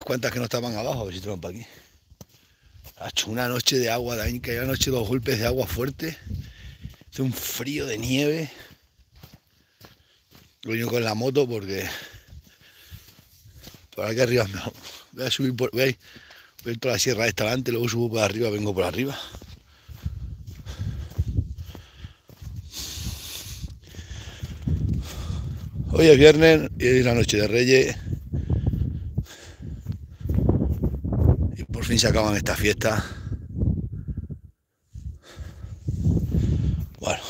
cuantas que no estaban abajo, a ver si tenemos para aquí. Ha hecho una noche de agua, también que hay una noche 2 golpes de agua fuerte. Hace un frío de nieve. He venido con la moto porque por aquí arriba es mejor. Voy a subir por, voy a ir por la sierra esta adelante, luego subo por arriba, vengo por arriba. Hoy es viernes y es la noche de Reyes. Y por fin se acaban estas fiestas. Bueno.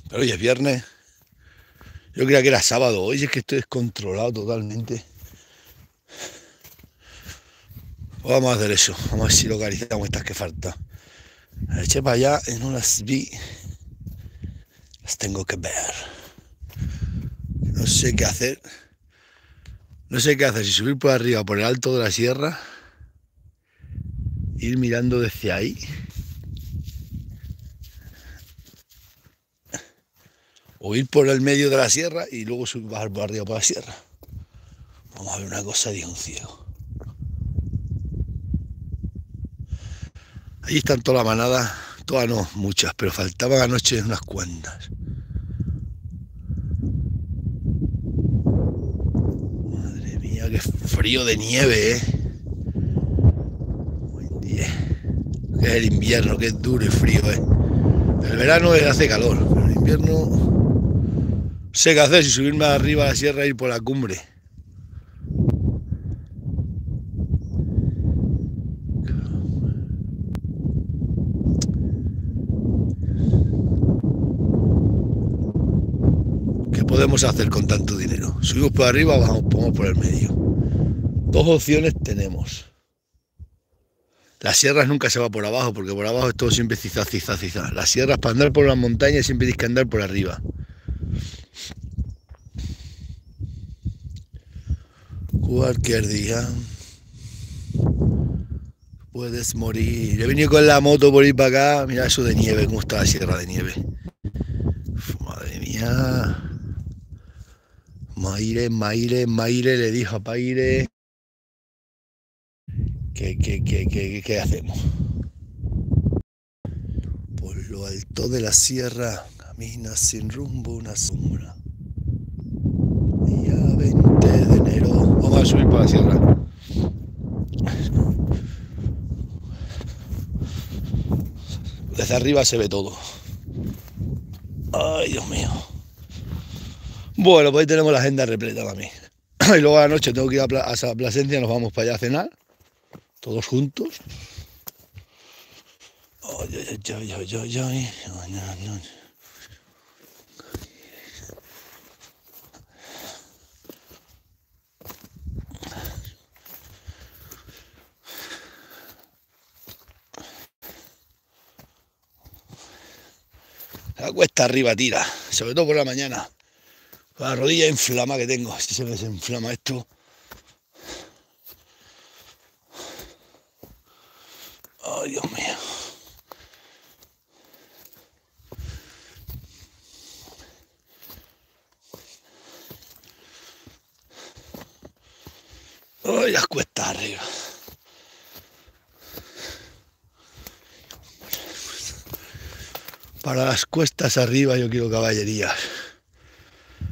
Pero hoy es viernes. Yo creía que era sábado. Hoy es que estoy descontrolado totalmente. Pues vamos a hacer eso. Vamos a ver si localizamos estas que faltan. Las eché para allá y no las vi. Las tengo que ver. No sé qué hacer. No sé qué hacer. Si subir por arriba, por el alto de la sierra. Ir mirando desde ahí. O ir por el medio de la sierra y luego bajar por arriba por la sierra. Vamos a ver una cosa de un ciego. Ahí están toda la manada, todas no, muchas, pero faltaban anoche unas cuantas. Madre mía, qué frío de nieve, ¿eh? Buen día. Que es el invierno, que es duro y frío, ¿eh? El verano hace calor, pero el invierno... Sé qué hacer, si subirme arriba a la sierra e ir por la cumbre. ¿Qué podemos hacer con tanto dinero? Subimos por arriba o vamos por el medio. Dos opciones tenemos. Las sierras nunca se va por abajo, porque por abajo es todo siempre zizá. Las sierras para andar por las montañas siempre tienes que andar por arriba. Cualquier día puedes morir. He venido con la moto por ir para acá. Mira eso de nieve, cómo está la sierra de nieve. Uf, madre mía. Maire le dijo a Paire. ¿Qué hacemos? Por lo alto de la sierra camina sin rumbo una sombra. Día 20 de enero. Vamos a subir por la sierra. Desde arriba se ve todo. Ay, Dios mío. Bueno, pues ahí tenemos la agenda repleta para mí. Y luego a la noche tengo que ir a Plasencia, nos vamos para allá a cenar. Todos juntos. Ay. La cuesta arriba tira, sobre todo por la mañana. Con la rodilla inflama que tengo, si se me desinflama esto. Ay, Dios mío. Ay, las cuestas arriba. Para las cuestas arriba yo quiero caballerías.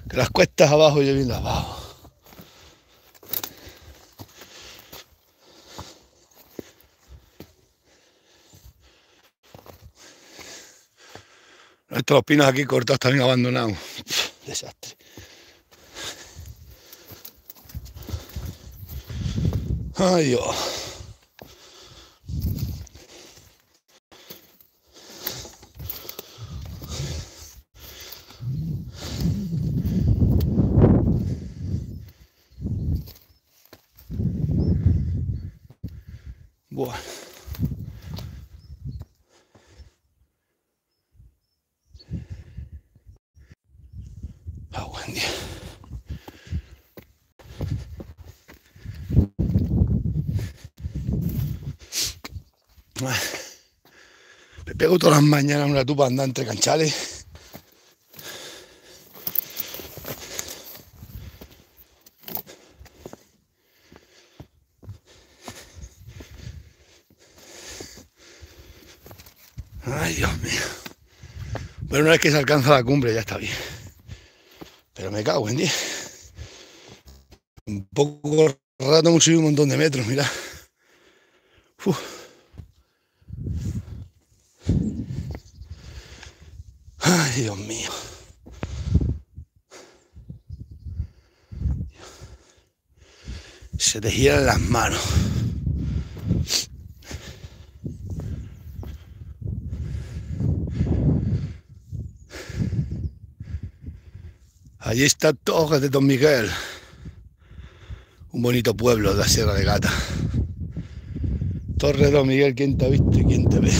Que las cuestas abajo yo viendo abajo. Estos pinos aquí cortados también abandonados. Desastre. Ay, Dios. Bueno. Buen día. Me pego todas las mañanas una tupa andante entre canchales. Ay, Dios mío. Bueno, una vez que se alcanza la cumbre ya está bien. Pero me cago en 10. Un poco rato hemos subido un montón de metros, mira. Uf. Ay, Dios mío. Se te giran las manos. Allí está Torre de Don Miguel, un bonito pueblo de la Sierra de Gata. Torre de Don Miguel, ¿quién te ha visto y quién te ve?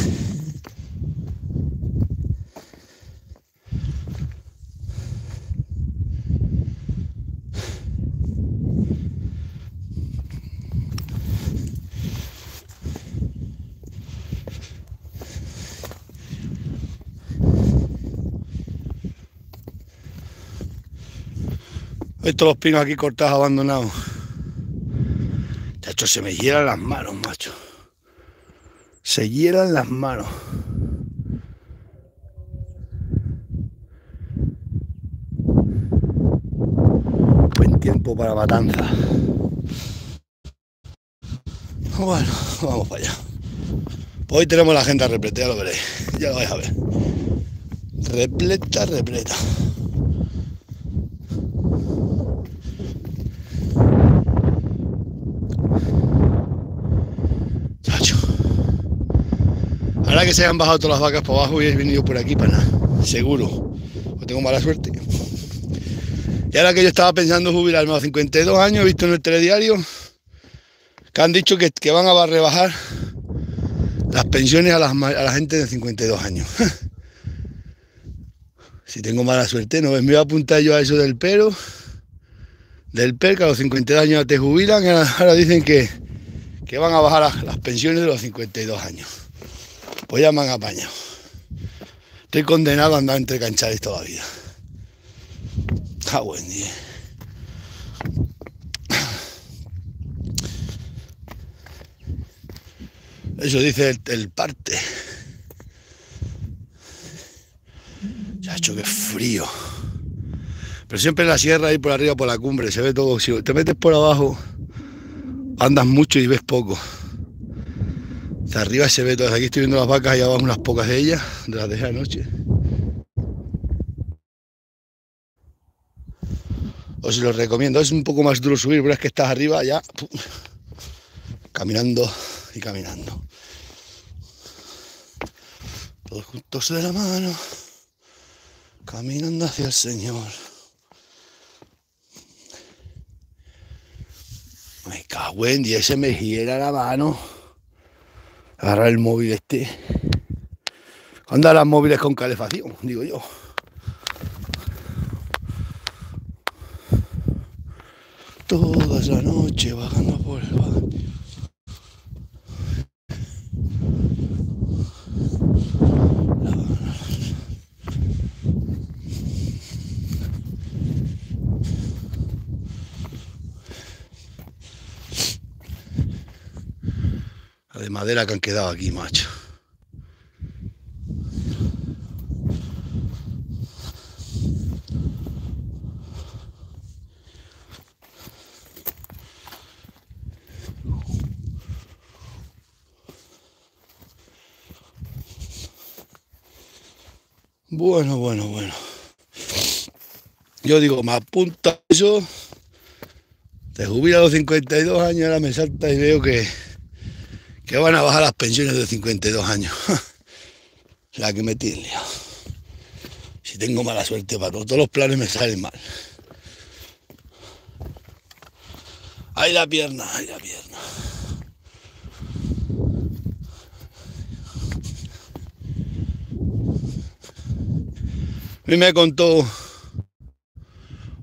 Estos los pinos aquí cortados, abandonados. Chacho, se me hieran las manos, macho. Se hieran las manos. Buen tiempo para matanza. Bueno, vamos para allá. Pues hoy tenemos la agenda repleta, ya lo veréis. Ya lo vais a ver. Repleta, repleta. Chacho. Ahora que se hayan bajado todas las vacas para abajo y he venido por aquí para nada. Seguro. Pues tengo mala suerte. Y ahora que yo estaba pensando jubilarme a los 52 años, he visto en el telediario que han dicho que van a rebajar las pensiones a la gente de 52 años. Si tengo mala suerte, no me voy a apuntar yo a eso del PER, que a los 52 años te jubilan, y ahora dicen que van a bajar las pensiones de los 52 años. Pues ya me han apañado. Estoy condenado a andar entre canchales toda la vida. Ah, buen día. Eso dice el parte. Chacho, qué frío. Pero siempre en la sierra, ahí por arriba, por la cumbre, se ve todo. Si te metes por abajo, andas mucho y ves poco. De arriba se ve todo. Aquí estoy viendo las vacas, allá abajo unas pocas de ellas, de las dejé anoche. Os lo recomiendo. Es un poco más duro subir, pero es que estás arriba ya, caminando y caminando. Todos juntos de la mano, caminando hacia el Señor. Me cago en 10, se me gira la mano. Agarrar el móvil este. Anda las móviles con calefacción, digo yo. Toda la noche bajando por el barrio. La de madera que han quedado aquí, macho. Bueno. Yo digo, me apunta eso. Te jubila a los 52 años, ahora me salta y veo que van a bajar las pensiones de 52 años. La que me tiene liado. Si tengo mala suerte, para todos los planes me salen mal. Ay, la pierna. A mí me contó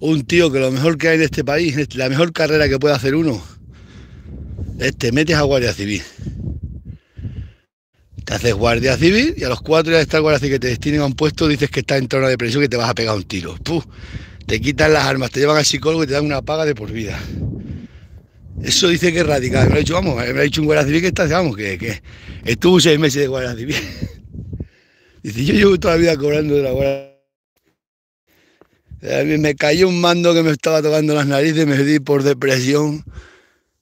un tío que lo mejor que hay en este país, la mejor carrera que puede hacer uno, es te metes a Guardia Civil. Te haces Guardia Civil y a los 4 días de estar Guardia Civil que te destinen a un puesto, dices que estás en una depresión, que te vas a pegar un tiro. ¡Puf! Te quitan las armas, te llevan al psicólogo y te dan una paga de por vida. Eso dice que es radical. Me lo ha dicho un Guardia Civil que estuvo 6 meses de Guardia Civil. Dice, yo llevo toda la vida cobrando de la Guardia. Me cayó un mando que me estaba tocando las narices, me di por depresión.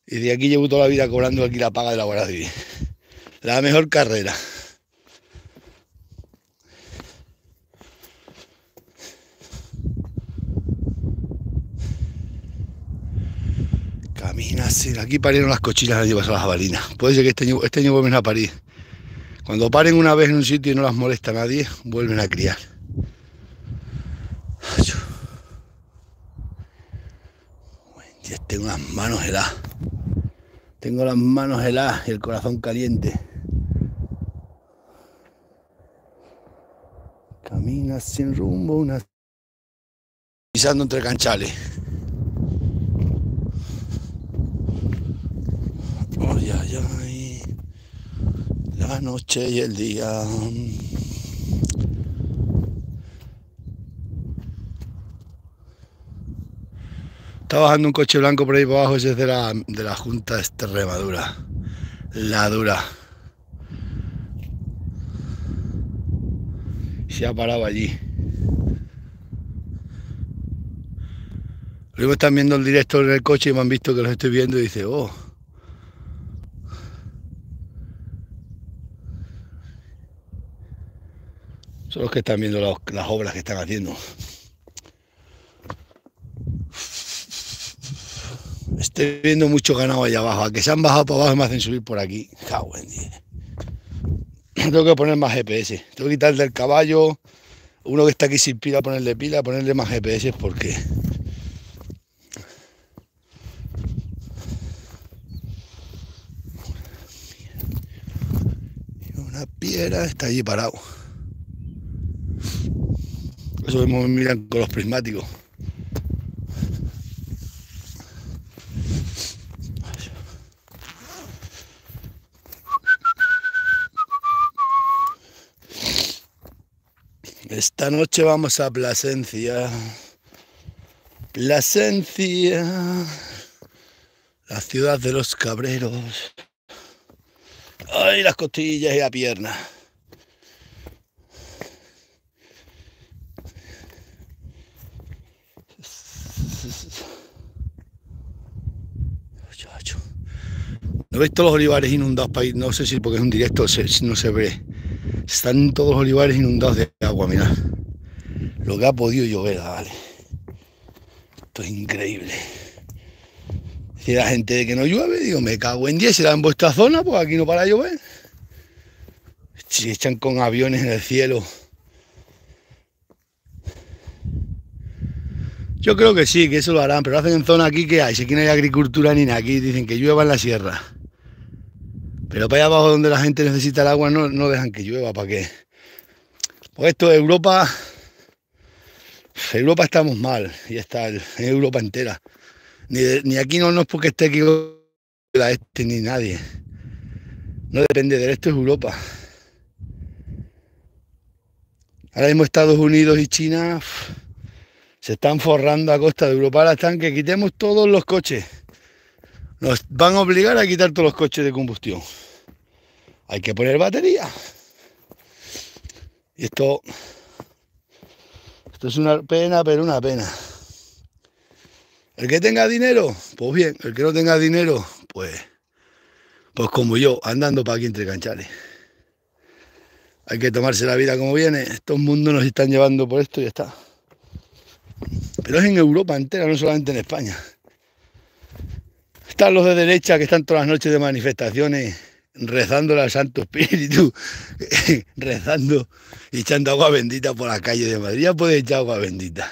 Y de aquí llevo toda la vida cobrando aquí la paga de la Guardia Civil. La mejor carrera. Camina así. Aquí parieron las cochinas el año pasado, las jabalinas. Puede ser que este año vuelven a parir. Cuando paren una vez en un sitio y no las molesta a nadie, vuelven a criar. Tengo las manos heladas. Tengo las manos heladas y el corazón caliente. Camina sin rumbo, pisando entre canchales. Ay, ay, ay. La noche y el día. Está bajando un coche blanco por ahí por abajo, ese es de la Junta de Extremadura. La dura. Se ha parado allí. Luego están viendo el directo en el coche y me han visto que los estoy viendo y dice, oh. Son los que están viendo las obras que están haciendo. Estoy viendo mucho ganado allá abajo. A que se han bajado para abajo y me hacen subir por aquí. Cago en 10. Tengo que poner más GPS. Tengo que quitar del caballo. Uno que está aquí sin pila, ponerle más GPS porque... Una piedra está allí parado. Eso me miran con los prismáticos. Esta noche vamos a Plasencia. Plasencia, la ciudad de los cabreros. Ay, las costillas y la pierna. ¿No veis todos los olivares inundados? No sé si porque es un directo no se ve. Están todos los olivares inundados de agua, mirad. Lo que ha podido llover, vale. Esto es increíble. Si la gente de que no llueve, digo, me cago en 10, será en vuestra zona, pues aquí no para llover. Si echan con aviones en el cielo. Yo creo que sí, que eso lo harán, pero lo hacen en zona aquí que hay. Si aquí no hay agricultura ni nada, aquí dicen que llueva en la sierra. Pero para allá abajo donde la gente necesita el agua no dejan que llueva, ¿para qué? Pues esto es Europa. Europa estamos mal, y está en Europa entera. Ni aquí no es porque esté aquí la este ni nadie. No depende de esto, es Europa. Ahora mismo Estados Unidos y China se están forrando a costa de Europa. Ahora están que quitemos todos los coches. Nos van a obligar a quitar todos los coches de combustión. Hay que poner batería. Y esto es una pena, pero una pena. El que tenga dinero, pues bien. El que no tenga dinero, pues como yo, andando para aquí entre canchales. Hay que tomarse la vida como viene. Estos mundos nos están llevando por esto y ya está. Pero es en Europa entera, no solamente en España. Están los de derecha que están todas las noches de manifestaciones rezándole al Santo Espíritu, rezando y echando agua bendita por la calle de Madrid. Ya puede echar agua bendita.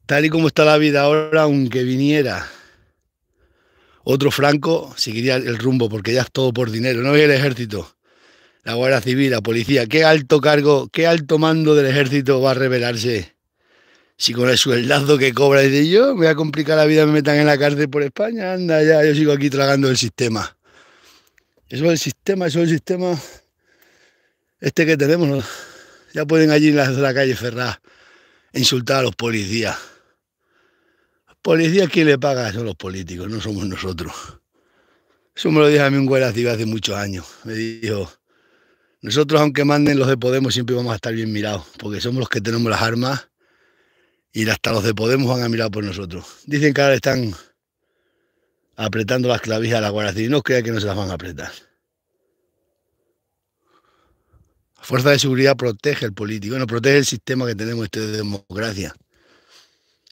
Tal y como está la vida ahora, aunque viniera otro Franco, seguiría el rumbo, porque ya es todo por dinero. No hay el ejército, la Guardia Civil, la policía. ¿Qué alto cargo, qué alto mando del ejército va a rebelarse? Si con el sueldazo que cobra dice yo, me voy a complicar la vida, me metan en la cárcel por España, anda ya, yo sigo aquí tragando el sistema. Eso es el sistema este que tenemos, ¿no? Ya pueden allí en la calle Ferraz insultar a los policías. Los policías, ¿quién le paga? Son los políticos, no somos nosotros. Eso me lo dijo a mí un guardia hace muchos años. Me dijo, nosotros aunque manden los de Podemos siempre vamos a estar bien mirados, porque somos los que tenemos las armas y hasta los de Podemos van a mirar por nosotros. Dicen que ahora están apretando las clavijas a la Guardia Civil, no crea que no se las van a apretar. La fuerza de seguridad protege al político, bueno, protege el sistema que tenemos de democracia.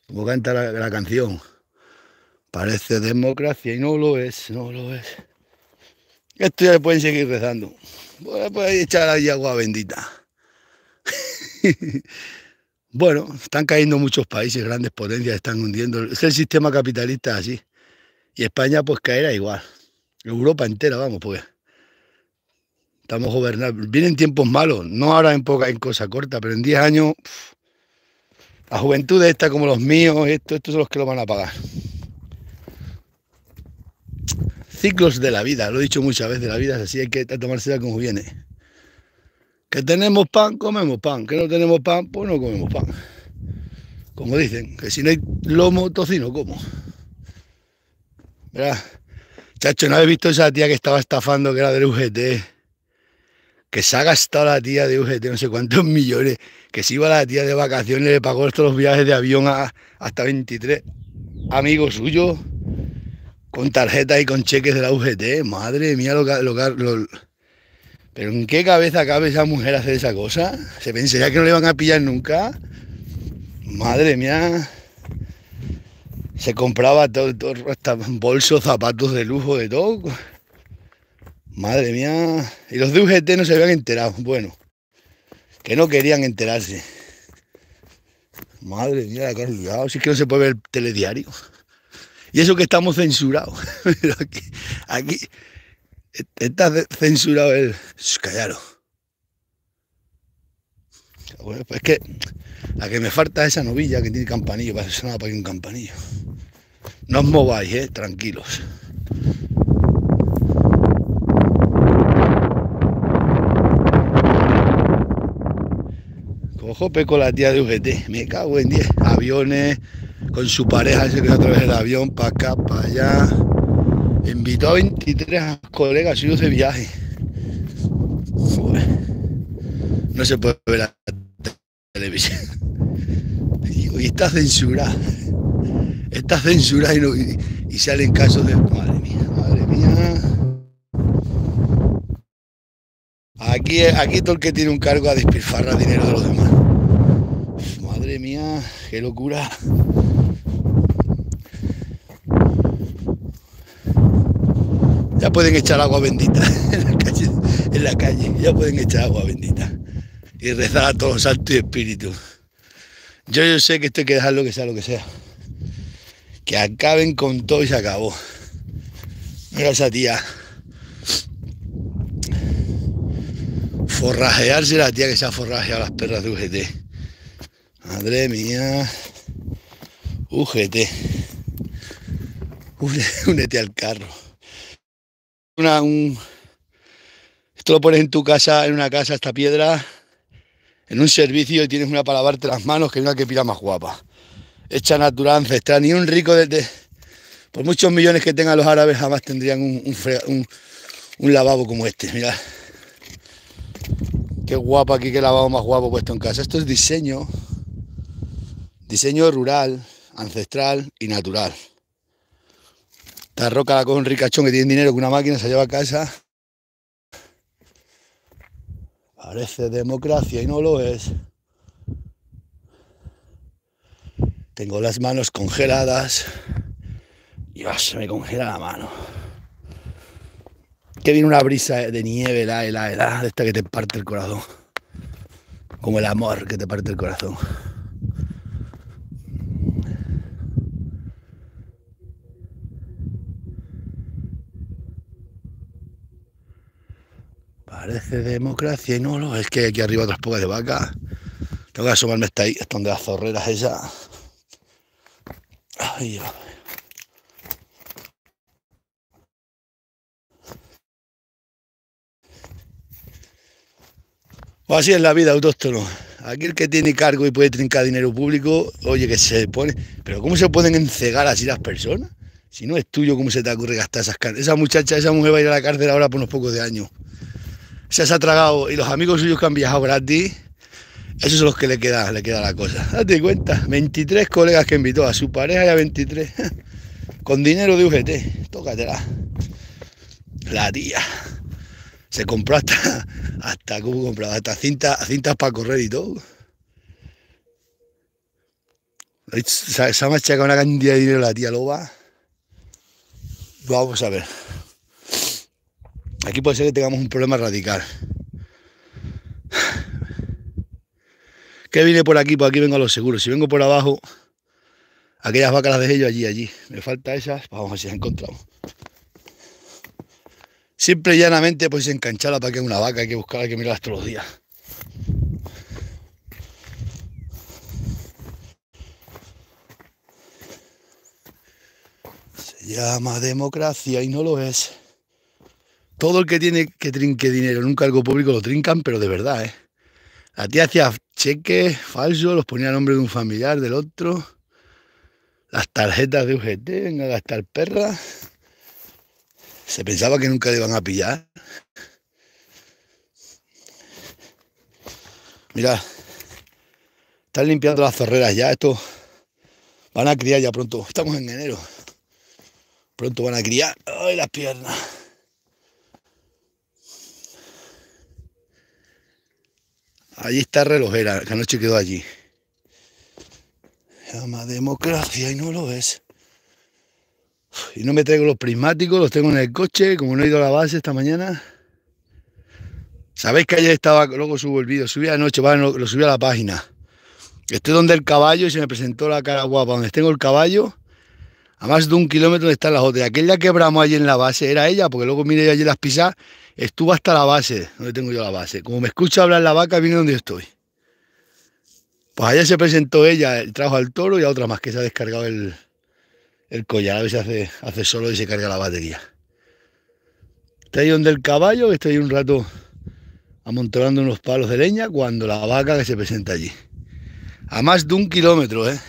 Como canta la canción, parece democracia y no lo es, no lo es. Esto ya le pueden seguir rezando. Pueden echar ahí agua bendita. Bueno, están cayendo muchos países, grandes potencias, están hundiendo. Es el sistema capitalista así. Y España pues caerá igual. Europa entera, vamos, pues. Estamos gobernando. Vienen tiempos malos, no ahora en cosa corta, pero en 10 años la juventud esta como los míos, estos son los que lo van a pagar. Ciclos de la vida, lo he dicho muchas veces, la vida es así, hay que tomársela como viene. Que tenemos pan, comemos pan. Que no tenemos pan, pues no comemos pan. Como dicen, que si no hay lomo, tocino como. ¿Verdad? Chacho, ¿no habéis visto esa tía que estaba estafando, que era del UGT? Que se ha gastado la tía de UGT no sé cuántos millones. Que se iba la tía de vacaciones, le pagó estos los viajes de avión hasta 23 amigos suyos con tarjetas y con cheques de la UGT. Madre mía, ¿pero en qué cabeza cabe esa mujer hacer esa cosa? ¿Se pensaría que no le van a pillar nunca? Madre mía. Se compraba todo hasta bolsos, zapatos de lujo, de todo. Madre mía. Y los de UGT no se habían enterado. Bueno, que no querían enterarse. Madre mía, la que has liado. Si es que no se puede ver el telediario. Y eso que estamos censurados. Pero aquí está censurado el... Callaros. Bueno, pues es que la que me falta es esa novilla que tiene campanillo. Para eso nada para ir un campanillo. No os mováis, tranquilos. Cojo peco la tía de UGT. Me cago en 10 aviones con su pareja, se quedó a través del avión, para acá, para allá. Invitó a 23 colegas suyos de viaje. Joder. No se puede ver la televisión. Y está censurada. Está censurada y salen casos de... Madre mía, madre mía. Aquí todo el que tiene un cargo a despilfarrar dinero de los demás. Madre mía, qué locura. Ya pueden echar agua bendita en la calle, ya pueden echar agua bendita y rezar a todos los santos y espíritus. Yo sé que esto hay que dejarlo que sea lo que sea. Que acaben con todo y se acabó. Mira esa tía. Forrajearse la tía que se ha forrajeado las perras de UGT. Madre mía. UGT. Únete al carro. Esto lo pones en tu casa, en una casa, esta piedra, en un servicio y tienes una para lavarte las manos que hay una que pila más guapa. Hecha natural, ancestral. Ni un rico por muchos millones que tengan los árabes jamás tendrían un lavabo como este. Mirad. Qué guapa aquí, qué lavabo más guapo puesto en casa. Esto es diseño rural, ancestral y natural. Esta roca la coge un ricachón que tiene dinero, que una máquina se lleva a casa. Parece democracia y no lo es. Tengo las manos congeladas. Dios, se me congela la mano. Que viene una brisa de nieve, de esta que te parte el corazón. Como el amor que te parte el corazón. Parece democracia y no lo es. Que aquí arriba otras pocas de vaca. Tengo que asomarme hasta ahí, hasta donde las zorreras esas. Ay, Dios. O así es la vida, autóctono. Aquí el que tiene cargo y puede trincar dinero público, oye, que se pone... Pero ¿cómo se pueden encegar así las personas? Si no es tuyo, ¿cómo se te ocurre gastar esas carnes? Esa muchacha, esa mujer va a ir a la cárcel ahora por unos pocos de años. Se ha tragado, y los amigos suyos que han viajado gratis, esos son los que le queda la cosa. Date cuenta, 23 colegas que invitó a su pareja y a 23. Con dinero de UGT, tócatela. La tía. Se compró ¿cómo compraba? Hasta cintas para correr y todo. Se ha machacado una cantidad de dinero la tía loba. Vamos a ver. Aquí puede ser que tengamos un problema radical. ¿Qué viene por aquí? Por aquí vengo a los seguros. Si vengo por abajo, aquellas vacas las dejé yo allí. Me falta esas, pues vamos a ver si las encontramos. Simple y llanamente, pues engancharla para que una vaca, hay que buscarla, hay que mirarla todos los días. Se llama democracia y no lo es. Todo el que tiene que trinque dinero en un cargo público lo trincan, pero de verdad, ¿eh? La tía hacía cheques falsos, los ponía a nombre de un familiar, del otro. Las tarjetas de UGT, venga a gastar perra. Se pensaba que nunca le iban a pillar. Mira, están limpiando las zorreras ya. Esto van a criar ya pronto. Estamos en enero. Pronto van a criar. ¡Ay, las piernas! Allí está relojera, que anoche quedó allí. Se llama democracia y no lo es. Y no me traigo los prismáticos, los tengo en el coche, como no he ido a la base esta mañana. Sabéis que ayer estaba, luego subo el vídeo, subí anoche, bueno, lo subí a la página. Estoy donde el caballo y se me presentó la cara guapa, donde tengo el caballo, a más de 1 kilómetro donde están las otras. Aquella que bramo allí en la base era ella, porque luego miré allí las pisadas, estuvo hasta la base, donde tengo yo la base. Como me escucha hablar la vaca, viene donde estoy. Pues allá se presentó ella, trajo al toro y a otra más que se ha descargado el collar, a ver si hace solo y se carga la batería. Estoy ahí donde el caballo, que estoy un rato amontonando unos palos de leña, cuando la vaca que se presenta allí. A más de 1 kilómetro, ¿eh?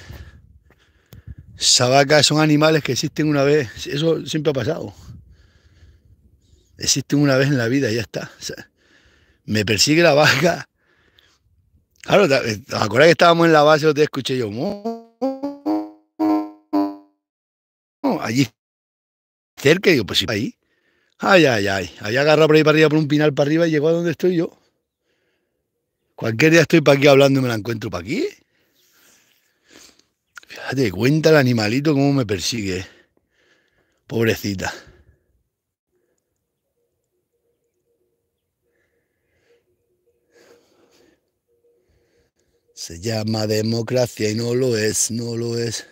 Esa vaca son animales que existen una vez, eso siempre ha pasado. Existen una vez en la vida y ya está. O sea, me persigue la vaca. Claro, ¿te acuerdas que estábamos en la base y te escuché yo? Allí cerca, y digo, pues sí, ahí. Ay, ay, ay. Había agarrado por ahí para arriba, por un pinal para arriba y llegó a donde estoy yo. Cualquier día estoy para aquí hablando y me la encuentro para aquí. Fíjate, cuenta el animalito cómo me persigue. Pobrecita. Se llama democracia y no lo es, no lo es.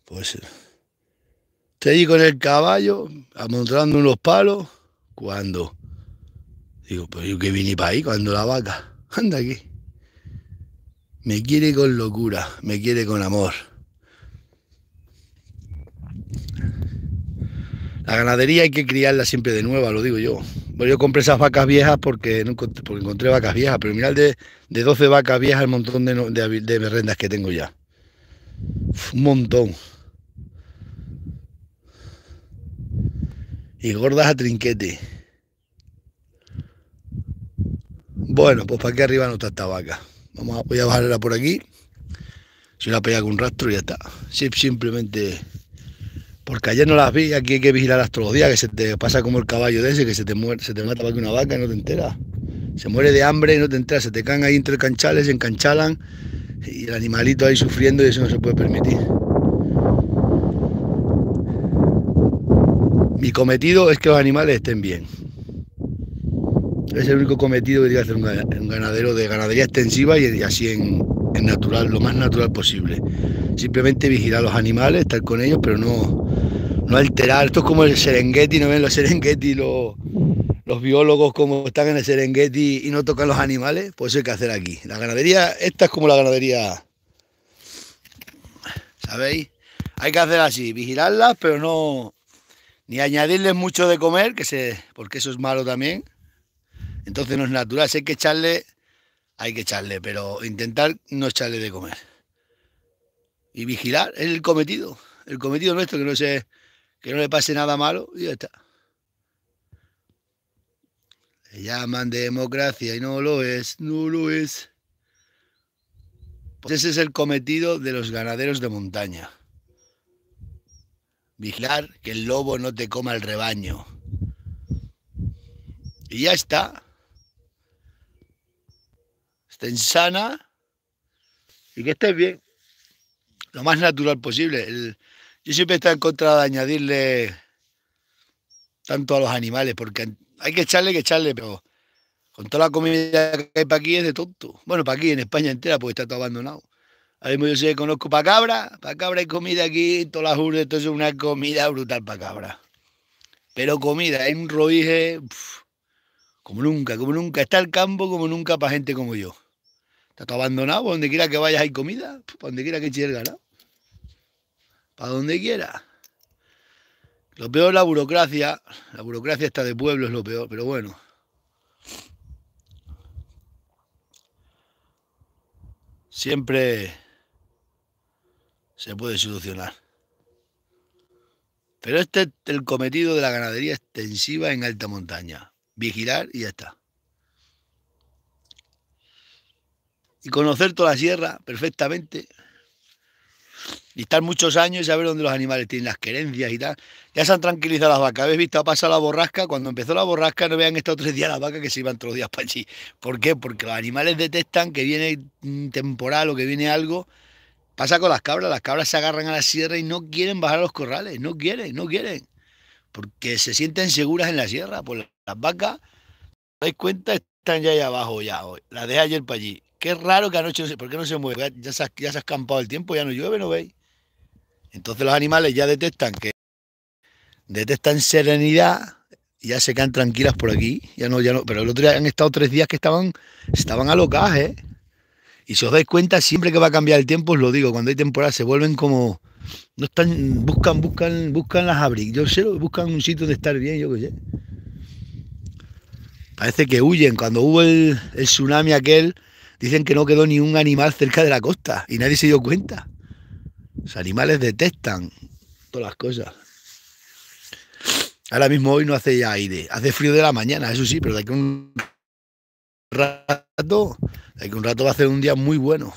Pues estoy allí con el caballo, amontonando unos palos. Cuando digo, pues yo que vine para ahí, cuando la vaca anda aquí. Me quiere con locura, me quiere con amor. La ganadería hay que criarla siempre de nueva, lo digo yo. Bueno, yo compré esas vacas viejas porque encontré vacas viejas, pero mirad de 12 vacas viejas el montón de merrendas que tengo ya. Un montón. Y gordas a trinquete. Bueno, pues para aquí arriba no está esta vaca. Voy a bajarla por aquí. Si la pega con un rastro y ya está. Simplemente porque ayer no las vi, aquí hay que vigilarlas todos los días, que se te pasa como el caballo de ese, que se te mata para que una vaca y no te enteras. Se muere de hambre y no te enteras, se te caen ahí entre canchales, se encanchalan y el animalito ahí sufriendo y eso no se puede permitir. Mi cometido es que los animales estén bien. Es el único cometido que tiene que hacer un ganadero de ganadería extensiva y así en natural, lo más natural posible. Simplemente vigilar a los animales, estar con ellos, pero no alterar. Esto es como el Serengeti, ¿no ven los Serengeti, los biólogos como están en el Serengeti y no tocan los animales? Pues eso hay que hacer aquí. La ganadería, esta es como la ganadería, ¿sabéis? Hay que hacer así, vigilarlas, pero no, ni añadirles mucho de comer, porque eso es malo también. Entonces no es natural, si hay que echarle, pero intentar no echarle de comer. Y vigilar es el cometido. el cometido nuestro, que no le pase nada malo y ya está. Le llaman democracia y no lo es, no lo es. Pues ese es el cometido de los ganaderos de montaña. Vigilar que el lobo no te coma el rebaño. Y ya está. Estén sana y que estés bien. Lo más natural posible. Yo siempre he estado en contra de añadirle tanto a los animales, porque hay que echarle, pero con toda la comida que hay para aquí es de tonto. Bueno, para aquí, en España entera, porque está todo abandonado. Ahora mismo yo sé que conozco para cabra hay comida aquí, todas las urdes, esto es una comida brutal para cabra. Pero comida, hay un roije como nunca, como nunca. Está el campo como nunca para gente como yo. Está todo abandonado, por donde quiera que vayas hay comida, para donde quiera que eches el ganado. Para donde quiera. Lo peor es la burocracia está de pueblo es lo peor, pero bueno. Siempre se puede solucionar. Pero este es el cometido de la ganadería extensiva en alta montaña. Vigilar y ya está. Y conocer toda la sierra perfectamente. Y estar muchos años y saber dónde los animales tienen las querencias y tal. Ya se han tranquilizado las vacas. ¿Habéis visto? Ha pasado la borrasca. Cuando empezó la borrasca no habían estado 3 días las vacas que se iban todos los días para allí. ¿Por qué? Porque los animales detectan que viene un temporal o que viene algo. Pasa con las cabras se agarran a la sierra y no quieren bajar a los corrales. No quieren. Porque se sienten seguras en la sierra. Pues las vacas, ¿os dais cuenta? Están ya ahí abajo ya hoy. Las dejé ayer para allí. Qué raro que anoche no sé, ¿por qué no se mueve? Ya se ha escampado el tiempo, ya no llueve, ¿no veis? Entonces los animales ya detectan serenidad y ya se quedan tranquilas por aquí. Ya no, pero el otro día han estado 3 días que estaban alocadas, ¿eh? Y si os dais cuenta, siempre que va a cambiar el tiempo, os lo digo, cuando hay temporada se vuelven como... No están, buscan las abrigas, yo sé, buscan un sitio de estar bien, yo qué sé. Parece que huyen. Cuando hubo el tsunami aquel, dicen que no quedó ni un animal cerca de la costa y nadie se dio cuenta. Los animales detectan todas las cosas. Ahora mismo hoy no hace ya aire, hace frío de la mañana, eso sí, pero de aquí a un rato va a ser un día muy bueno.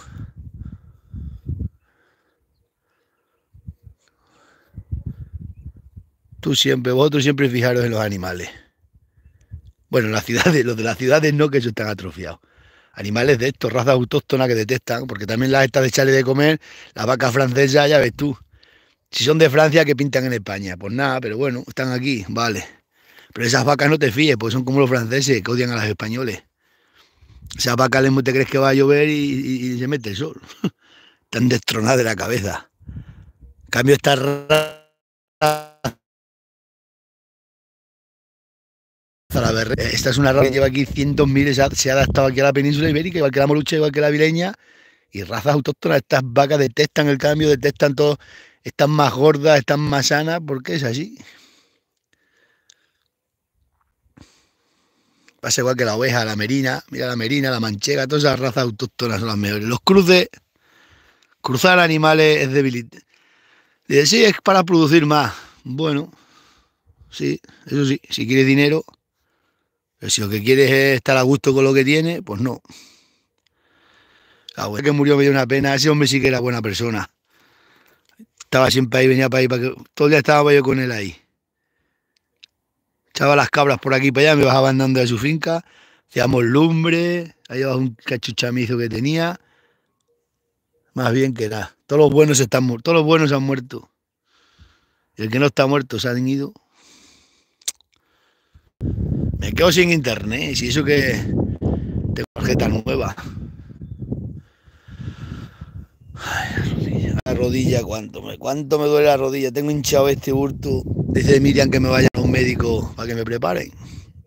Vosotros siempre fijaros en los animales. Bueno, en las ciudades, los de las ciudades no, que eso están atrofiados. Animales de estos, razas autóctonas que detectan, porque también las estas de echarle de comer, las vacas francesas, ya ves tú. Si son de Francia, ¿qué pintan en España? Pues nada, pero bueno, están aquí, vale. Pero esas vacas no te fíes, porque son como los franceses, que odian a los españoles. Esas vacas te crees que va a llover y se mete el sol. Están destronadas de la cabeza. En cambio, esta es una raza que lleva aquí cientos miles, se ha adaptado aquí a la península ibérica, igual que la morucha, igual que la vileña, y razas autóctonas. Estas vacas detectan el cambio, detectan todo, están más gordas, están más sanas, porque es así. Pasa igual que la oveja, la merina, mira la merina, la manchega, todas esas razas autóctonas son las mejores. Los cruces, cruzar animales es debilitante. Dice, sí, es para producir más. Bueno, sí, eso sí, si quieres dinero, pero si lo que quieres es estar a gusto con lo que tienes, pues no. La abuela que murió me dio una pena, ese hombre sí que era buena persona. Estaba siempre ahí, venía para ahí, todo el día estaba yo con él ahí. Echaba las cabras por aquí y para allá, me bajaba andando de su finca, hacíamos lumbre, ahí abajo un cachuchamizo que tenía. Más bien que nada. Todos los buenos han muerto. Y el que no está muerto se han ido. Me quedo sin internet, si eso que tengo tarjeta nueva. Ay, la rodilla, ¿cuánto me duele la rodilla? Tengo hinchado este bulto. Dice Miriam que me vayan a un médico para que me preparen.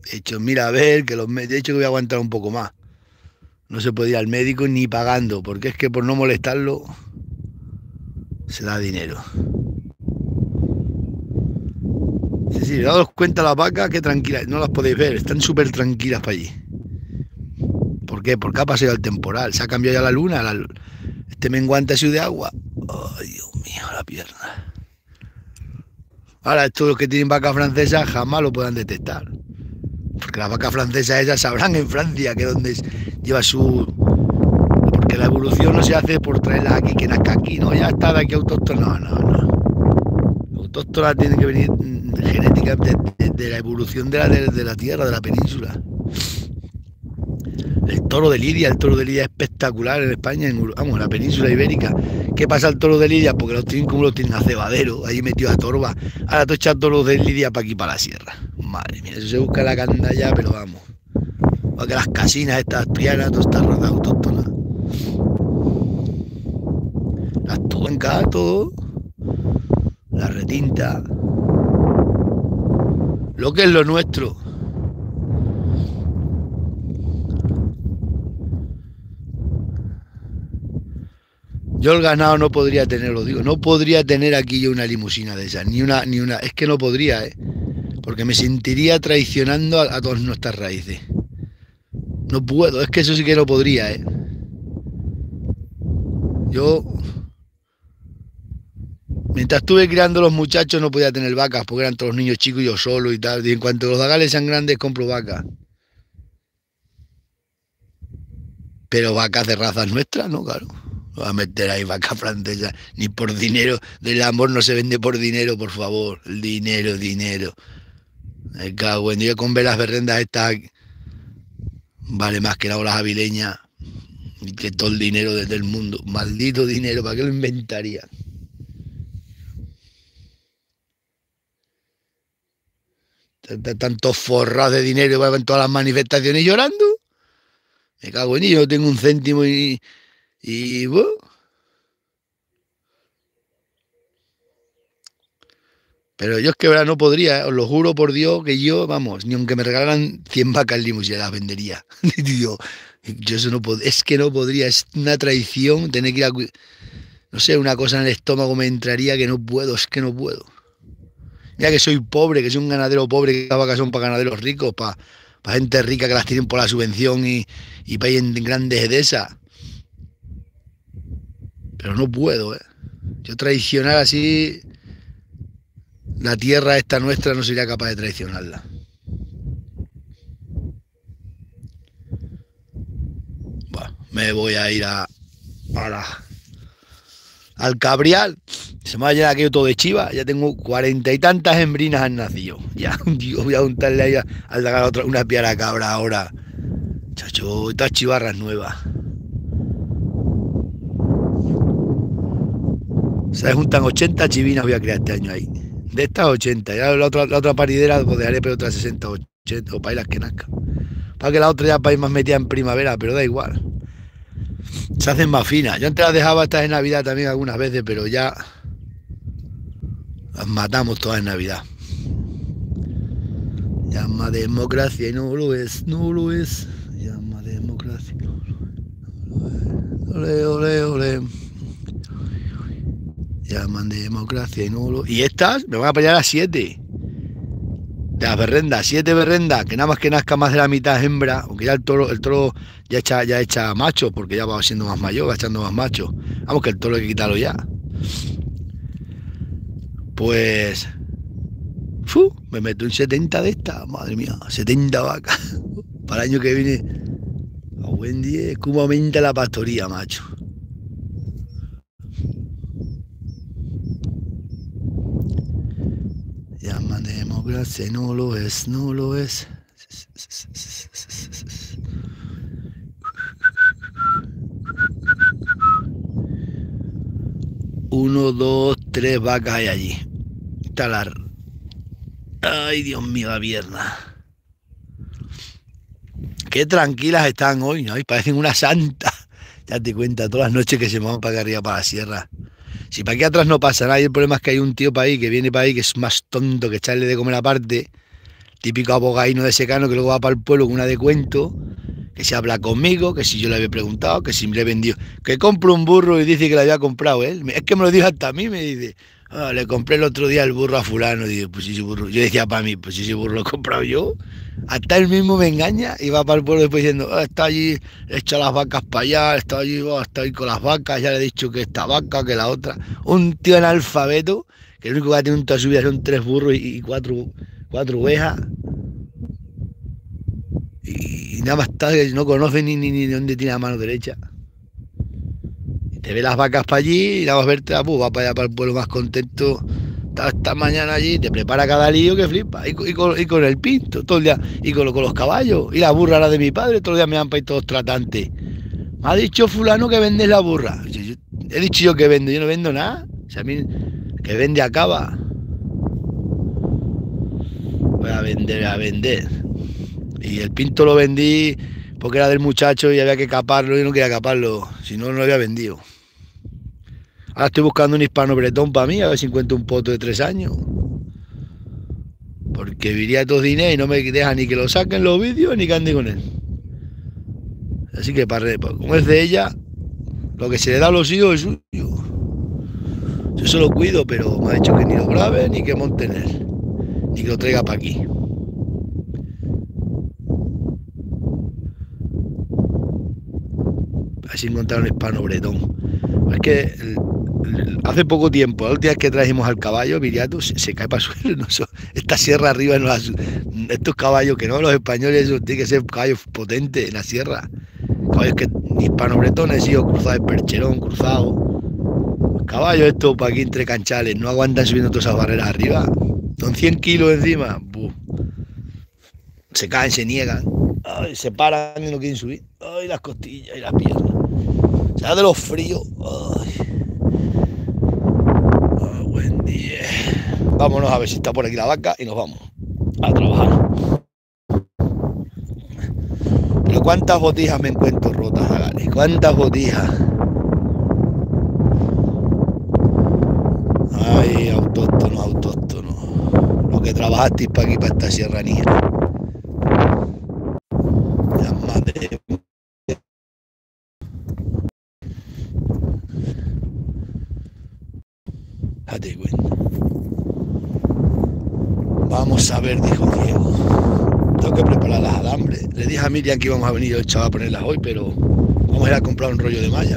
He dicho, mira, a ver, que de hecho que voy a aguantar un poco más. No se puede ir al médico ni pagando, porque es que por no molestarlo se da dinero. Sí, daos cuenta las vacas que tranquilas, no las podéis ver, están súper tranquilas para allí. ¿Por qué? Porque ha pasado el temporal, se ha cambiado ya la luna, este menguante ha sido de agua. Ay, Dios mío, la pierna. Ahora, estos los que tienen vacas francesas jamás lo puedan detectar. Porque las vacas francesas ellas sabrán en Francia que donde lleva su... Porque la evolución no se hace por traerla aquí, que nazca aquí, no, ya está de aquí autóctona. No. Autóctona tiene que venir genética de la evolución de la tierra, de la península. El toro de Lidia es espectacular en España, vamos, en la península ibérica. ¿Qué pasa al toro de Lidia? Porque los tienen como los tienen a cebadero, ahí metido a torba. Ahora tú echas toros de Lidia para aquí, para la sierra. Madre mía, eso se busca la candalla, pero vamos. Para que las casinas estas asturianas, todas estas razas autóctonas. Las tuencas, todo. La retinta. Lo que es lo nuestro. Yo el ganado no podría tenerlo, digo, no podría tener aquí yo una limusina de esas, ni una, es que no podría, porque me sentiría traicionando a todas nuestras raíces. No puedo, es que eso sí que no podría, Yo, mientras estuve criando los muchachos no podía tener vacas, porque eran todos los niños chicos y yo solo y tal, y en cuanto los zagales sean grandes compro vacas. Pero vacas de razas nuestras, no, claro. No va a meter ahí vaca francesa, ni por dinero. Del amor no se vende por dinero, por favor. El dinero, dinero. Me cago en Dios, con ver las berrendas estas vale más que la ola avileña y que todo el dinero desde el mundo. Maldito dinero, ¿para qué lo inventaría? Tantos forrados de dinero que van en todas las manifestaciones llorando. Me cago en Dios, yo no tengo un céntimo y bueno. Pero yo es que verdad no podría, os lo juro por Dios que yo, vamos, ni aunque me regalaran 100 vacas limusina las vendería. Digo, yo eso no es que no podría, es una traición tener que ir a... No sé, una cosa en el estómago me entraría que no puedo, es que no puedo. Mira que soy pobre, que soy un ganadero pobre, que las vacas son para ganaderos ricos, para gente rica que las tienen por la subvención y para ir en grandes de esas. Pero no puedo, Yo traicionar así la tierra esta nuestra no sería capaz de traicionarla. Bueno, me voy a ir al Cabrial. Se me va a llenar aquello todo de chiva. Ya tengo 40 y tantas hembrinas han nacido. Ya, Dios, voy a untarle ahí al sacar una piara cabra ahora. Chacho, estas chivarras nuevas. Se juntan 80 chivinas, voy a crear este año ahí. De estas 80. Ya la otra paridera pues dejaré pero otras 60, 80 o para ir las que nazcan. Para que la otra ya para ir más metida en primavera, pero da igual. Se hacen más finas. Yo antes las dejaba estas en Navidad también algunas veces, pero ya las matamos todas en Navidad. Llama democracia y no lo es, no lo es. Llama democracia. Ole, ole, ole. Llaman democracia y no lo... Y estas me van a pelear a 7. De las berrendas, 7 berrendas, que nada más que nazca más de la mitad hembra, aunque ya el toro ya echa machos, porque ya va siendo más mayor, va echando más machos. Vamos, que el toro hay que quitarlo ya. Pues... me meto en 70 de estas, madre mía, 70 vacas. Para el año que viene, a buen día, cómo aumenta la pastoría, macho. Llaman democracia, no lo es, no lo es. 1, 2, 3 vacas hay allí. Talar. Ay, Dios mío, la pierna. Qué tranquilas están hoy, ¿no? Y parecen una santa. Ya te cuenta, todas las noches que se me van para acá arriba, para la sierra. Si para aquí atrás no pasa nada, y el problema es que hay un tío para ahí que viene para ahí que es más tonto que echarle de comer aparte, típico abogaíno de secano que luego va para el pueblo con una de cuento, que se habla conmigo, que si yo le había preguntado, que si me le vendió, que compro un burro y dice que lo había comprado él. Es que me lo dijo hasta a mí, me dice, le compré el otro día el burro a fulano, y digo, pues ese burro, yo decía para mí, pues ese burro lo he comprado yo. Hasta él mismo me engaña y va para el pueblo después diciendo, está allí, he hecho las vacas para allá, está allí, está ahí con las vacas, ya le he dicho que esta vaca, que la otra. Un tío analfabeto que el único que va a tener en toda su vida son 3 burros y cuatro ovejas. Y nada más está que no conoce ni dónde tiene la mano derecha. Y te ve las vacas para allí y nada más verte, pues va para allá, para el pueblo más contento. Esta mañana allí, te prepara cada lío que flipa. Y con el pinto, todo el día. Y con los caballos. Y la burra la de mi padre, todos los días me dan para ir todos tratantes. Me ha dicho fulano que vendes la burra. He dicho yo que vendo, yo no vendo nada. O sea, a mí, que vende acaba. Voy a vender, a vender. Y el pinto lo vendí porque era del muchacho y había que caparlo y no quería caparlo. Si no, no lo había vendido. Ahora estoy buscando un hispano bretón para mí, a ver si encuentro un poto de 3 años. Porque viría todo dinero y no me deja ni que lo saquen los vídeos ni que ande con él. Así que como es de ella, lo que se le da a los hijos es suyo. Yo se lo cuido, pero me ha dicho que ni lo grabe ni que monte en él. Ni que lo traiga para aquí. Así encontrar un hispano bretón. Es que hace poco tiempo, la última vez que trajimos al caballo, Viriato se cae para el suelo. No, esta sierra arriba, estos caballos que no, los españoles, eso tiene que ser caballos potentes en la sierra. Caballos que hispano-bretones, hijos cruzados de percherón, cruzados. Los caballos estos para aquí entre canchales, no aguantan subiendo todas esas barreras arriba. Son 100 kilos encima. Buf. Se caen, se niegan. Ay, se paran y no quieren subir. Ay, las costillas y las piernas. Se da de los fríos. Ay. Ay, buen día. Vámonos a ver si está por aquí la vaca y nos vamos a trabajar. Pero cuántas botijas me encuentro rotas, Agales. Cuántas botijas. Ay, autóctonos. Lo que trabajasteis para aquí, para esta serranía. Ya madre. Date cuenta. Vamos a ver, dijo Diego. Tengo que preparar las alambres. Le dije a Miriam que íbamos a venir el chaval a ponerlas hoy, pero vamos a ir a comprar un rollo de malla.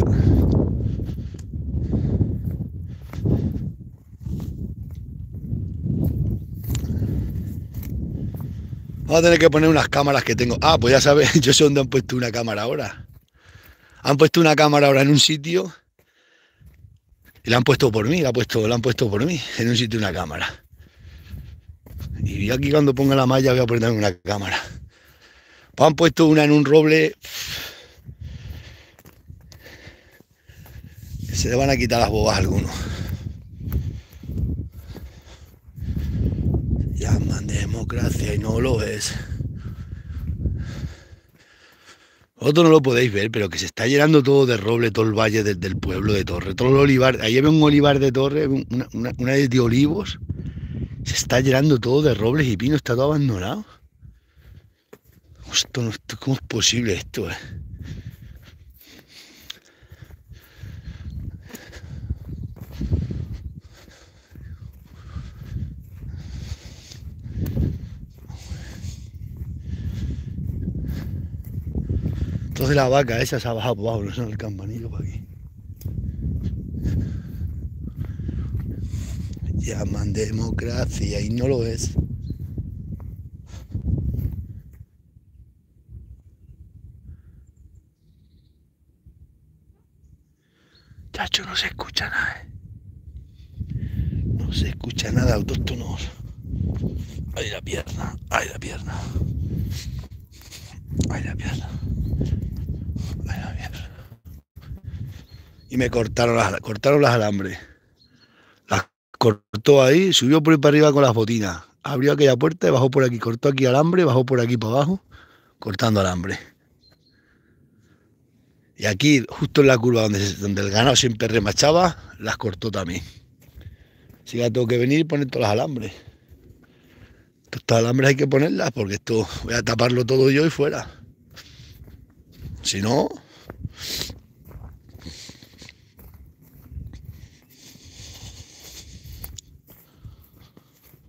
Vamos a tener que poner unas cámaras que tengo. Ah, pues ya sabes, yo sé dónde han puesto una cámara ahora. Han puesto una cámara ahora en un sitio y la han puesto por mí, la han puesto por mí, en un sitio una cámara. Y aquí cuando ponga la malla voy a poner también una cámara. Pues han puesto una en un roble. Se le van a quitar las bobas a algunos. Llaman democracia y no lo es. Vosotros no lo podéis ver, pero que se está llenando todo de roble, todo el valle del pueblo de Torre. Todo el olivar, ahí había un olivar de Torre, una de olivos. Se está llenando todo de robles y pinos, está todo abandonado. ¿Cómo es posible esto? Entonces la vaca esa se ha bajado por abajo, no son el campanillo para aquí. Llaman democracia y no lo es. Chacho, no se escucha nada. No se escucha nada, autóctonos. Ay, la pierna, ay, la pierna. Ay, la pierna. Ay, la pierna. Y me cortaron las alambres. Las cortó ahí, subió por ahí para arriba con las botinas. Abrió aquella puerta y bajó por aquí. Cortó aquí alambre, bajó por aquí para abajo, cortando alambre. Y aquí, justo en la curva donde el ganado siempre remachaba, las cortó también. Así que tengo que venir y poner todas las alambres. Estos alambres hay que ponerlas porque esto voy a taparlo todo yo y fuera. Si no...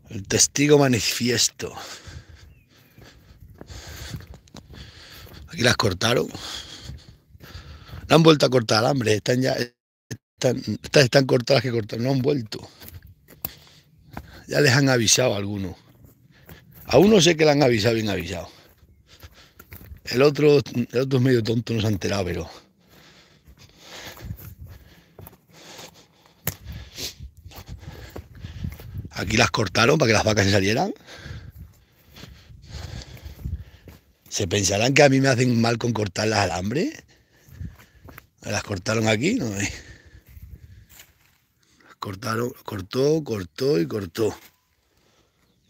El testigo manifiesto. Aquí las cortaron. No han vuelto a cortar alambre. Estas están cortadas que cortaron. No han vuelto. Ya les han avisado a algunos. A uno sé que le han avisado bien avisado. El otro es medio tonto, no se ha enterado, pero... Aquí las cortaron para que las vacas se salieran. ¿Se pensarán que a mí me hacen mal con cortar las alambres? ¿Me las cortaron aquí? No, las cortaron, cortó y cortó.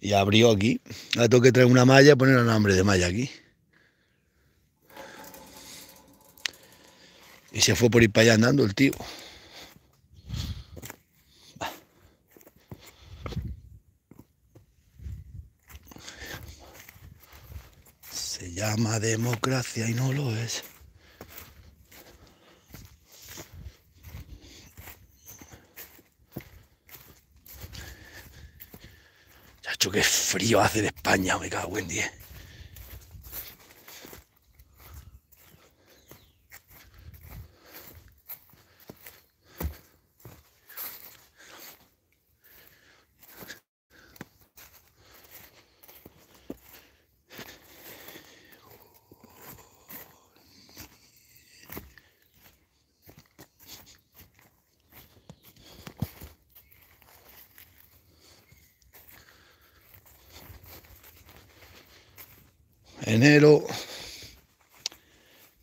Y abrió aquí. Ahora tengo que traer una malla y poner el alambre de malla aquí. Y se fue por ir para allá andando el tío. Se llama democracia y no lo es. Chacho, qué frío hace de España, me cago en 10.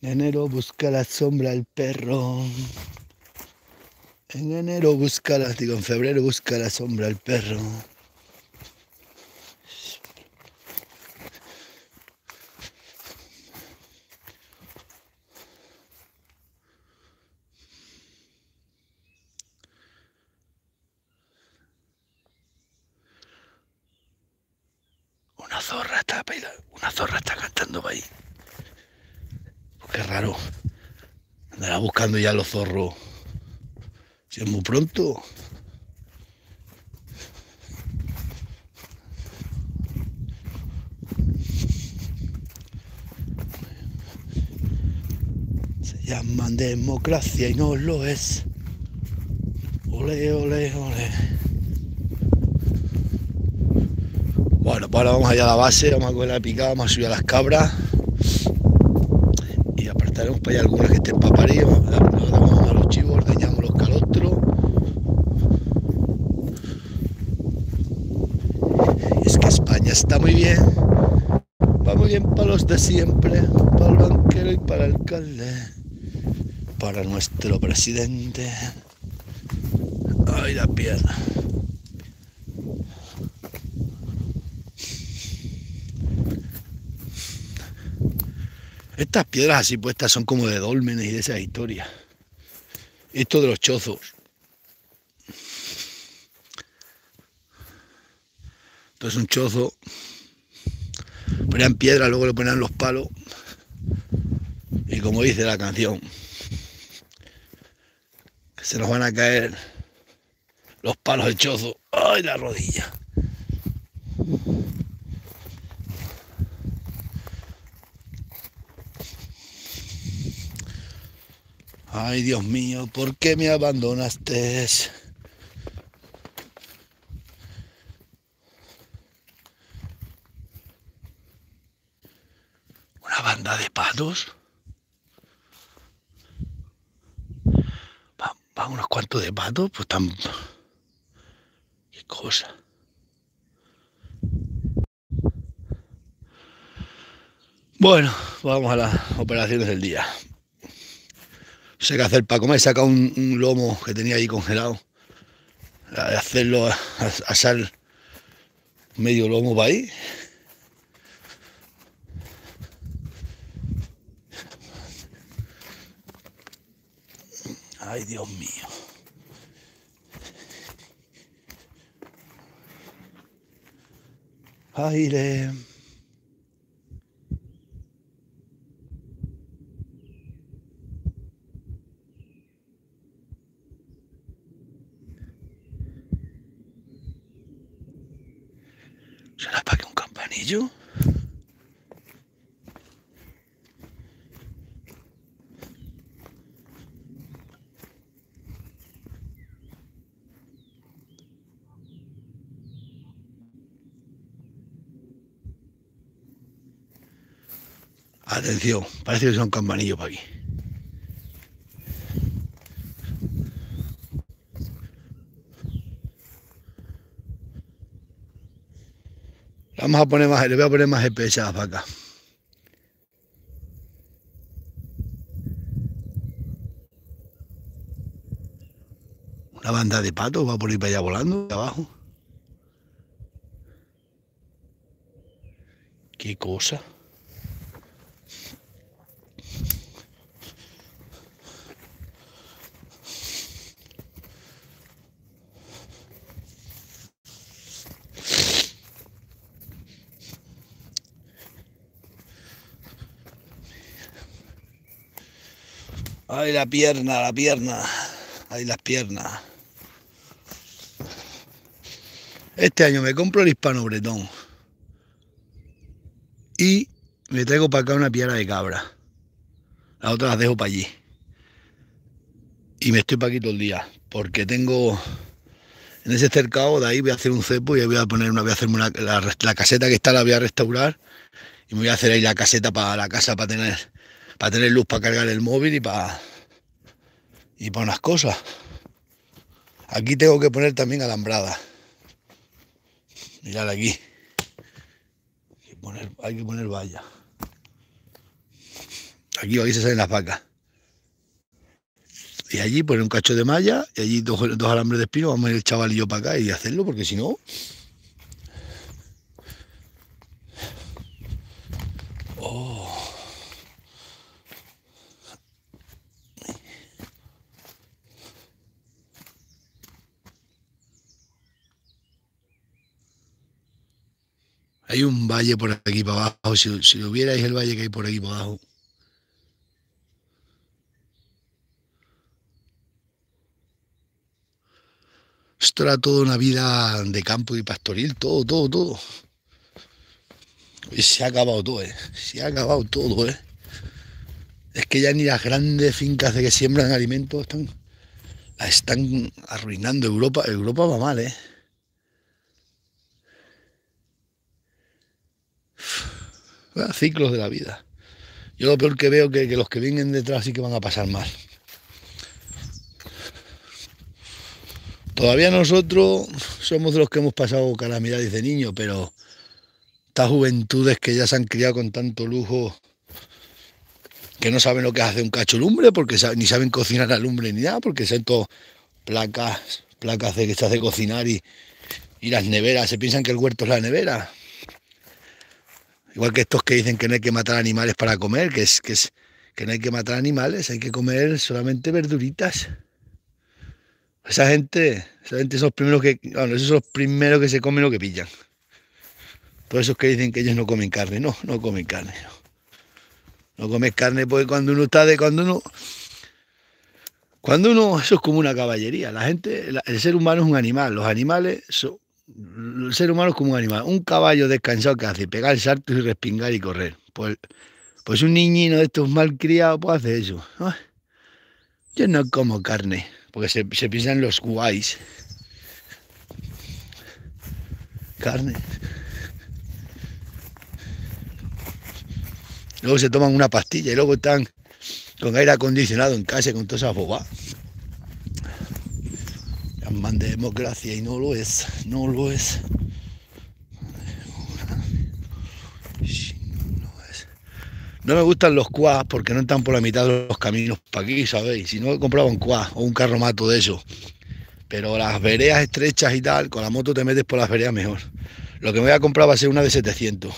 Enero busca la sombra el perro. En enero busca la, digo, en febrero busca la sombra el perro. Una zorra está cantando para ahí. Pues qué raro. Andará buscando ya los zorros. Si es muy pronto. Se llaman democracia y no lo es. Ole, ole, ole. Bueno, pues ahora vamos allá a la base, vamos a coger la picada, vamos a subir a las cabras. Y apartaremos para allá algunas que estén para parir. Nos damos a los chivos, ordeñamos los calostros. Y es que España está muy bien. Va muy bien para los de siempre, para el banquero y para el alcalde, para nuestro presidente. Ay, la pierna. Estas piedras así puestas son como de dólmenes y de esas historias. Esto de los chozos. Esto es un chozo. Ponían piedra, luego le ponían los palos. Y como dice la canción, que se nos van a caer los palos de chozo. ¡Ay, la rodilla! Ay, Dios mío, ¿por qué me abandonaste? ¿Una banda de patos? ¿Van unos cuantos de patos? Pues tan... ¿Qué cosa? Bueno, vamos a las operaciones del día. No sé qué hacer para comer. He sacado un lomo que tenía ahí congelado. De hacerlo a asar medio lomo para ahí. Ay, Dios mío. Aire. ¿Será para que un campanillo? Atención, parece que son campanillos para aquí. Vamos a poner más, le voy a poner más GPS a la vaca. Una banda de patos va por ir para allá volando, abajo. Qué cosa. Ay, la pierna, la pierna. Ay, las piernas. Este año me compro el hispano bretón. Y me traigo para acá una piara de cabra. Las otras las dejo para allí. Y me estoy para aquí todo el día. Porque tengo... En ese cercado de ahí voy a hacer un cepo y ahí voy a poner voy a hacerme la caseta que está, la voy a restaurar. Y me voy a hacer ahí la caseta para la casa para tener luz para cargar el móvil y para unas cosas. Aquí tengo que poner también alambrada. Mirad aquí. Hay que poner valla. Aquí se salen las vacas. Y allí poner un cacho de malla y allí dos alambres de espino. Vamos a ir el chaval y yo para acá y hacerlo, porque si no... Oh. Hay un valle por aquí para abajo. Si lo vierais el valle que hay por aquí para abajo. Esto era toda una vida de campo y pastoril, todo. Y se ha acabado todo, Se ha acabado todo, Es que ya ni las grandes fincas de que siembran alimentos están arruinando Europa. Europa va mal, Ciclos de la vida. Yo lo peor que veo que los que vienen detrás sí que van a pasar mal. Todavía nosotros somos de los que hemos pasado calamidades de niño, pero estas juventudes que ya se han criado con tanto lujo, que no saben lo que hace un cacho de lumbre, porque ni saben cocinar a lumbre ni nada, porque son todo placas de que se hace cocinar y las neveras, se piensan que el huerto es la nevera. Igual que estos que dicen que no hay que matar animales para comer, que no hay que matar animales, hay que comer solamente verduritas. Esa gente son los primeros esos son los primeros que se comen lo que pillan. Todos esos que dicen que ellos no comen carne, no comen carne. No comes carne porque cuando uno, eso es como una caballería. El ser humano es un animal, los animales el ser humano es como un animal. Un caballo descansado que hace, pegar saltos y respingar y correr. Pues un niñino de estos malcriados pues hace eso. Yo no como carne, porque se piensan los guays. Carne. Luego se toman una pastilla y luego están con aire acondicionado en casa con todas esas bobadas. Llaman de democracia y no lo es. No me gustan los quads porque no están por la mitad de los caminos para aquí, ¿sabéis? Si no, compraba un quad o un carromato de eso. Pero las veredas estrechas y tal, con la moto te metes por las veredas mejor. Lo que me voy a comprar va a ser una de 700.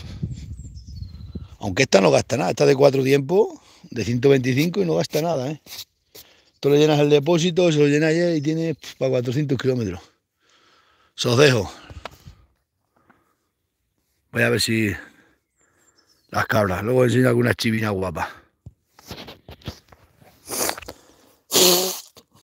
Aunque esta no gasta nada, esta de 4 tiempos, de 125 y no gasta nada, Tú le llenas el depósito, se lo llenas y tiene para 400 kilómetros. Se os dejo. Voy a ver si las cabras. Luego enseño algunas chivinas guapas.